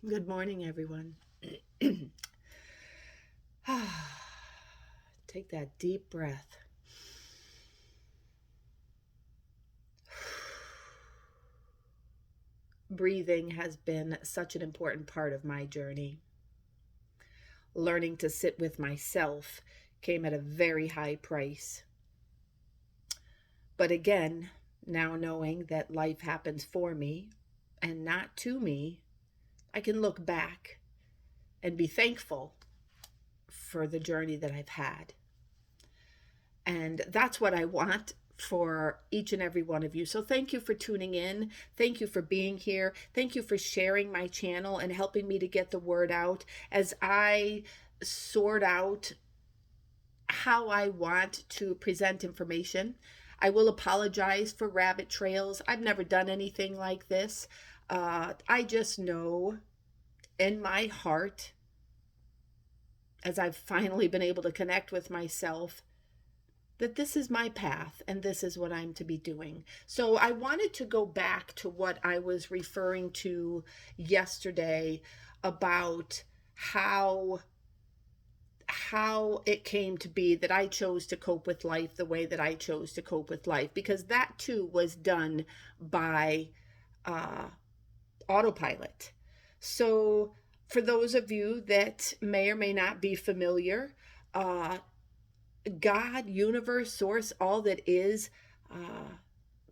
Good morning, everyone. Take that deep breath. Breathing has been such an important part of my journey. Learning to sit with myself came at a very high price. But again, now knowing that life happens for me and not to me, I can look back and be thankful for the journey that I've had. And that's what I want for each and every one of you. So thank you for tuning in. Thank you for being here. Thank you for sharing my channel and helping me to get the word out as I sort out how I want to present information. I will apologize for rabbit trails. I've never done anything like this. I just know in my heart, as I've finally been able to connect with myself, that this is my path and this is what I'm to be doing. So I wanted to go back to what I was referring to yesterday about how it came to be that I chose to cope with life the way that I chose to cope with life, because that too was done by uh, autopilot. So for those of you that may or may not be familiar, uh, God, universe, source, all that is, uh,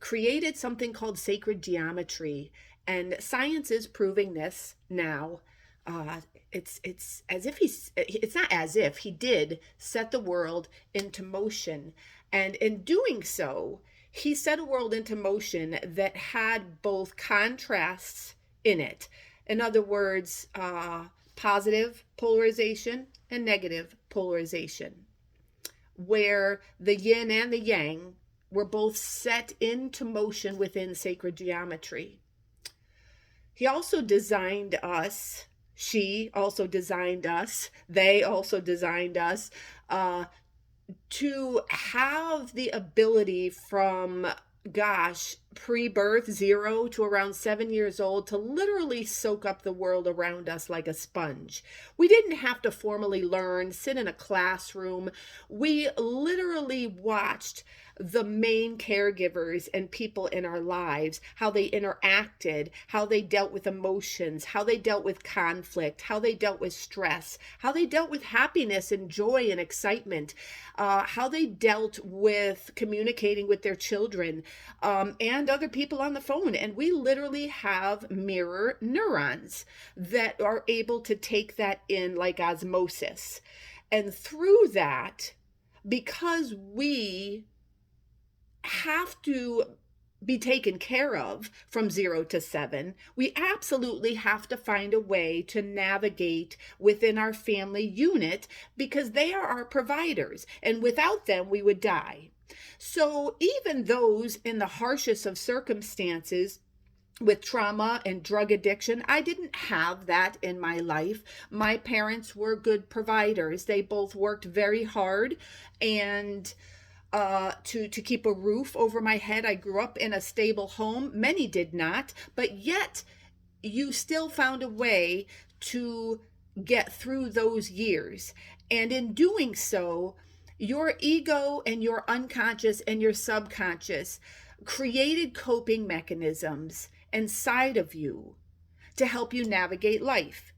created something called sacred geometry, and science is proving this now. Uh, it's as if it's not as if he did set the world into motion, and in doing so, he set a world into motion that had both contrasts in it. In other words, positive polarization and negative polarization, where the yin and the yang were both set into motion within sacred geometry. He also designed us, she also designed us, they also designed us to have the ability from, gosh, pre-birth 0 to around 7 years old to literally soak up the world around us like a sponge. We didn't have to formally learn, sit in a classroom. We literally watched the main caregivers and people in our lives, how they interacted, how they dealt with emotions, how they dealt with conflict, how they dealt with stress, how they dealt with happiness and joy and excitement, how they dealt with communicating with their children, and other people on the phone. And we literally have mirror neurons that are able to take that in like osmosis. And through that, because we have to be taken care of from 0 to 7, we absolutely have to find a way to navigate within our family unit, because they are our providers, and without them we would die. So even those in the harshest of circumstances, with trauma and drug addiction, I didn't have that in my life. My parents were good providers. They both worked very hard, and to keep a roof over my head. I grew up in a stable home. Many did not, but yet you still found a way to get through those years. And in doing so, your ego and your unconscious and your subconscious created coping mechanisms inside of you to help you navigate life.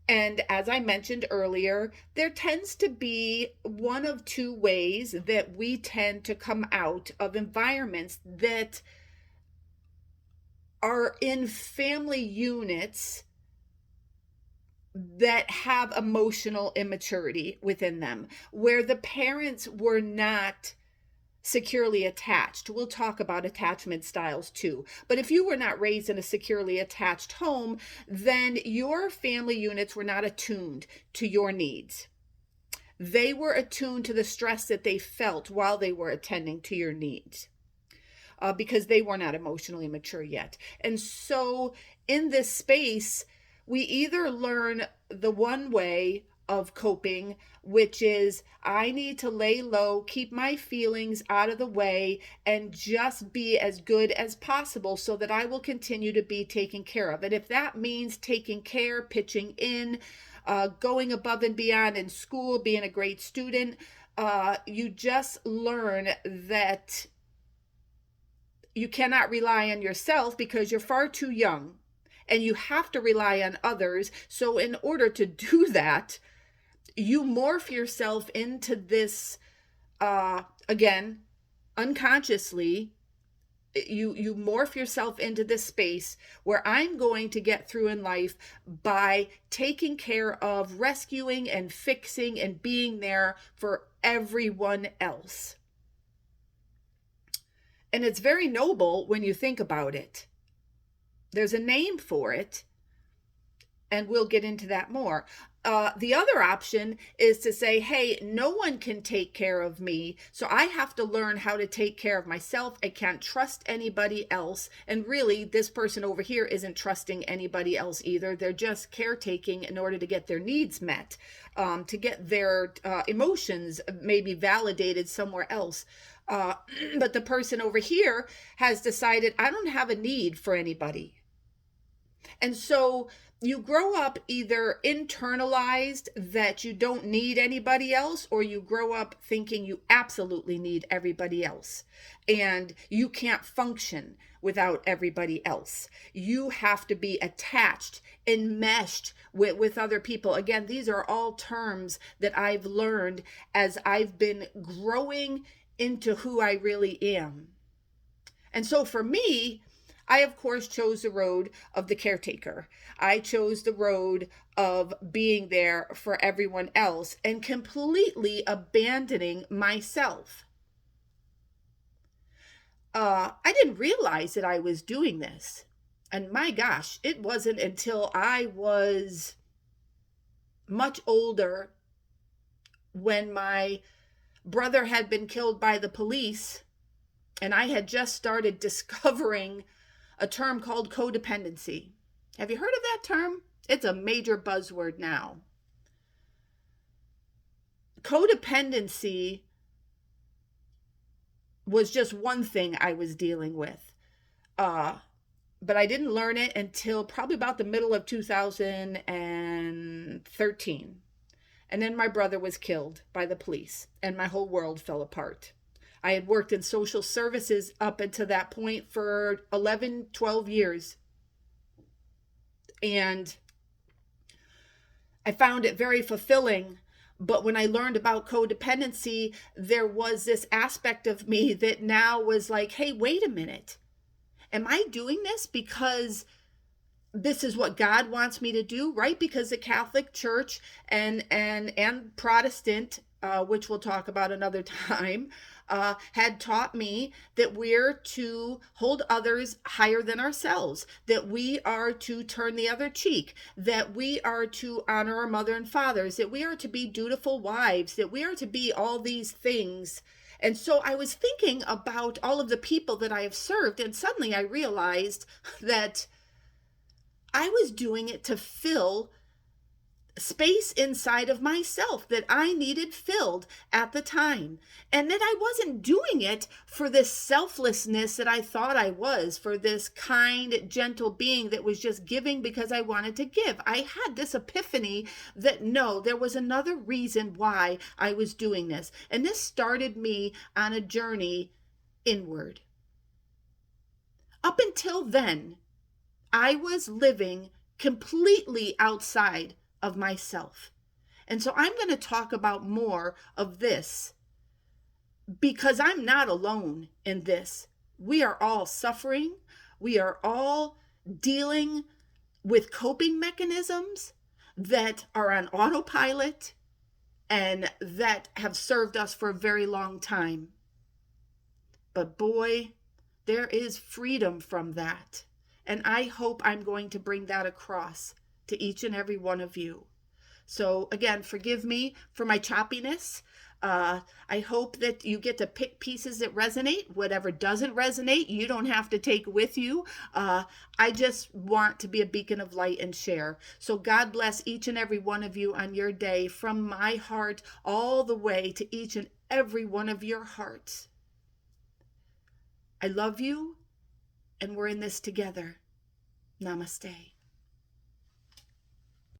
And as I mentioned earlier, there tends to be one of two ways that we tend to come out of environments that are in family units that have emotional immaturity within them, where the parents were not securely attached. We'll talk about attachment styles too. But if you were not raised in a securely attached home, then your family units were not attuned to your needs. They were attuned to the stress that they felt while they were attending to your needs, because they were not emotionally mature yet. And so in this space, we either learn the one way of coping, which is I need to lay low, keep my feelings out of the way, and just be as good as possible so that I will continue to be taken care of. And if that means taking care, pitching in, going above and beyond in school, being a great student, you just learn that you cannot rely on yourself because you're far too young, and you have to rely on others. So in order to do that, you morph yourself into this, again, unconsciously, you morph yourself into this space where I'm going to get through in life by taking care of, rescuing and fixing and being there for everyone else. And it's very noble when you think about it. There's a name for it, and we'll get into that more. The other option is to say, hey, no one can take care of me, so I have to learn how to take care of myself. I can't trust anybody else. And really, this person over here isn't trusting anybody else either. They're just caretaking in order to get their needs met, to get their emotions maybe validated somewhere else. But the person over here has decided, I don't have a need for anybody. And so you grow up either internalized that you don't need anybody else, or you grow up thinking you absolutely need everybody else and you can't function without everybody else. You have to be attached, enmeshed with other people. Again, these are all terms that I've learned as I've been growing into who I really am. And so for me, I, of course, chose the road of the caretaker. I chose the road of being there for everyone else and completely abandoning myself. I didn't realize that I was doing this. And my gosh, it wasn't until I was much older, when my brother had been killed by the police, and I had just started discovering a term called codependency. Have you heard of that term? It's a major buzzword now. Codependency was just one thing I was dealing with. But I didn't learn it until probably about the middle of 2013. And then my brother was killed by the police, and my whole world fell apart. I had worked in social services up until that point for 11, 12 years. And I found it very fulfilling. But when I learned about codependency, there was this aspect of me that now was like, hey, wait a minute. Am I doing this because this is what God wants me to do, right? Because the Catholic Church and Protestant, which we'll talk about another time, had taught me that we're to hold others higher than ourselves, that we are to turn the other cheek, that we are to honor our mother and fathers, that we are to be dutiful wives, that we are to be all these things. And so I was thinking about all of the people that I have served, and suddenly I realized that I was doing it to fill space inside of myself that I needed filled at the time. And that I wasn't doing it for this selflessness that I thought I was, for this kind, gentle being that was just giving because I wanted to give. I had this epiphany that no, there was another reason why I was doing this. And this started me on a journey inward. Up until then, I was living completely outside of myself. And so I'm going to talk about more of this because I'm not alone in this. We are all suffering. We are all dealing with coping mechanisms that are on autopilot and that have served us for a very long time. But boy, there is freedom from that. And I hope I'm going to bring that across to each and every one of you. So again, forgive me for my choppiness. I hope that you get to pick pieces that resonate. Whatever doesn't resonate, you don't have to take with you. I just want to be a beacon of light and share. So God bless each and every one of you on your day, from my heart all the way to each and every one of your hearts. I love you, and we're in this together. Namaste.